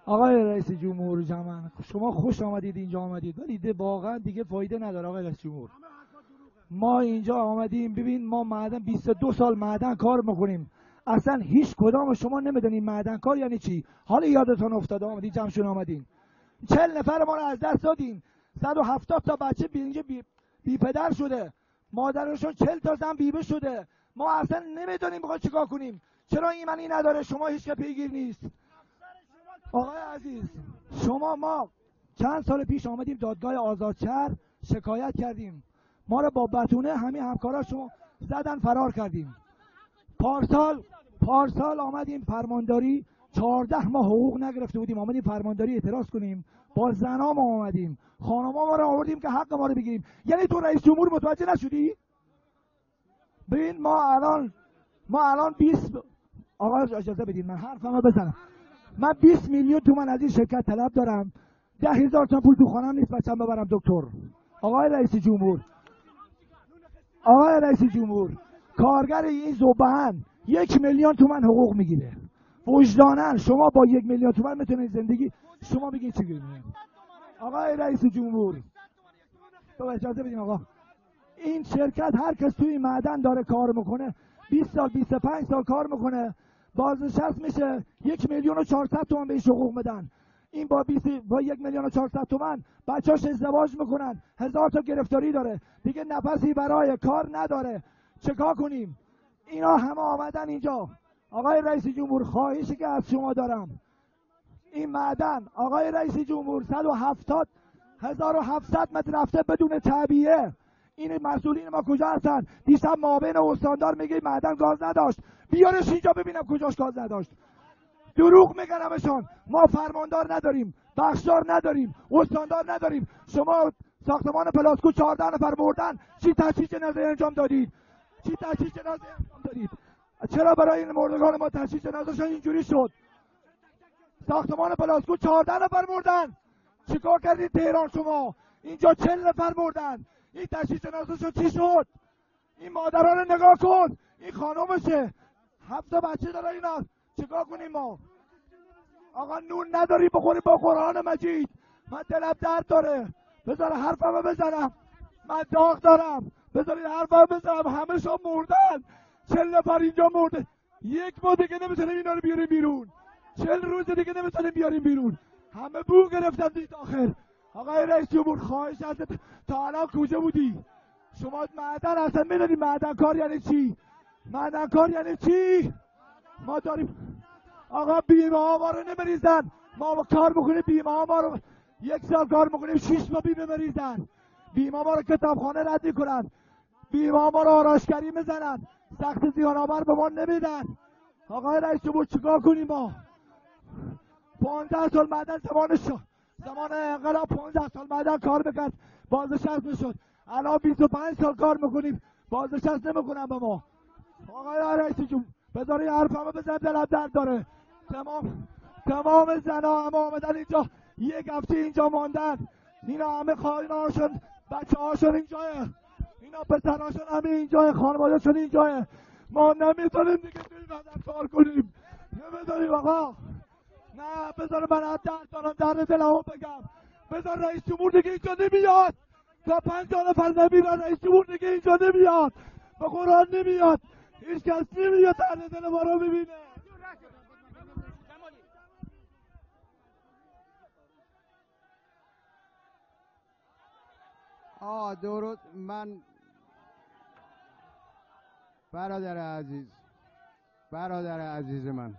آقای رئیس جمهور جمع شما خوش آمدید اینجا آمدید، ولی واقعا دیگه فایده نداره. آقای رئیس جمهور ما اینجا آمدیم، ببین ما معدن 22 سال معدن کار میکنیم، اصلا هیچ کدام شما نمیدونیم معدن کار یعنی چی. حالا یادتون افتاده آمدید جمعشون آمدین، 40 نفر ما رو از دست دادین، 170 تا بچه اینجا بی پدر شده، مادرشون 40 تا زن بیبه شده، ما اصلا نمیدونیم بخواد چیکار کنیم. چرا ایمنی نداره؟ شما هیچ که پیگیر نیست. آقای عزیز شما ما چند سال پیش آمدیم دادگاه آزادشهر شکایت کردیم، ما رو با بتونه همین همکاراشون زدن فرار کردیم. پارسال آمدیم فرمانداری 14 ماه حقوق نگرفته بودیم، آمدیم فرمانداری اعتراض کنیم، با زنام آمدیم، خانما ما رو آوردیم که حق ما رو بگیریم. یعنی تو رئیس جمهور متوجه نشدی؟ ببین ما الان 20 آقا اجازه بدید من حرفمو بزنم. من 20 میلیون تومان از این شرکت طلب دارم، 10,000 تا پول تو خانم نیست بچم ببرم دکتر. آقای رئیس جمهور کارگر این زبهن 1 میلیون تومان حقوق میگیره، وجدانن شما با 1 میلیون تومان میتونید زندگی شما بگید چی گیرید؟ آقای رئیس جمهور تو اجازه بدین آقا، این شرکت هر کس توی معدن داره کار میکنه 20 سال 25 سال کار میکنه، بازنشست میشه 1 میلیون و 400 تومان بهش حقوق میدن. این با 1 میلیون و 400 تومان بچه‌اش ازدواج میکنن، 1000 تا گرفتاری داره، دیگه نفسی برای کار نداره. چیکار کنیم؟ اینا همه آمدن اینجا. آقای رئیس جمهور خواهشی که از شما دارم، این معدن آقای رئیس جمهور 1700 متر رفته بدون تعبیه. این مسئولین ما کجا هستن؟ دیشب معاون استاندار میگه معدن گاز نداشت، بیارش اینجا ببینم کجاش گاز نداشت. دروغ میگن همشون. ما فرماندار نداریم، بخشدار نداریم، استاندار نداریم. شما ساختمان پلاسکو 14 نفر مردن، چی تشییع جنازه انجام دادید؟ چرا برای این مردگان ما تشییع جنازه اینجوری شد؟ ساختمان پلاسکو 14 نفر مردن، چیکار کردید تهران شما؟ اینجا 40 نفر مردن، این تشییع جنازه شد چی شد؟ این مادران رو نگاه کن، این خانومشه 7 بچه داره اینا، چیکار کنیم ما؟ آقا نون نداری بخوری با قرآن مجید. من دلم درد داره، بذار حرفمو بزنم، من داغ دارم، بذارید حرفمو بزنم. همه شما مردن، 40 نفر اینجا مرده، یک ما دیگه نمیتونیم اینا رو بیاریم بیرون، 40 روز دیگه نمیتونیم بیاریم بیرون، همه بو گرفتن دید آخر. آقای رئیس جمهور خواهش ازت، تا الان کجا بودی؟ شما معدن اصلا میدونی معدن کار یعنی چی؟ معدن کار یعنی چی؟ ما داریم آقا بیمه ها ما رو نمیریزن، ما کار میکنیم بیمه ها ما رو 1 سال کار میکنیم 6 ماه بیمه بریزن، بیمه ما رو کتابخانه رد میکنن، بیمه ها ما رو آراشگری میزنن، سخت زیانآور به ما نمیدن. آقای رئیس جمهور چیکار کنیم ما؟ 15 سال معدن زمان انقلاب 15 سال معدن کار میکرد بازنشست میشد، الان 25 سال کار میکنیم بازنشست نمیکنن به ما. آقای رئیس جمهور بذاری حرفمو بزنم، دلم درد داره. تمام زنا همه آمدن اینجا، 1 هفته اینجا ماندن، اینا همه خواهرانشون بچه هاشون اینجاه، اینا پسرهاشون همه اینجاه، خانوادهشون اینجاه. ما نمیتونیم دیگه توی معدن کار کنیم، نمیتونیم آقا. نه بذار من درد دارم، درد دلمو بگم. بذار رئیس جمهور دیگه اینجا نمیاد، تا 50 نفر نمیرن رئیس جمهور دیگه اینجا نمیاد، به قرآن نمیاد، هیچ کس نمیاد درد دل ما رو ببینه. درود. من برادر عزیز من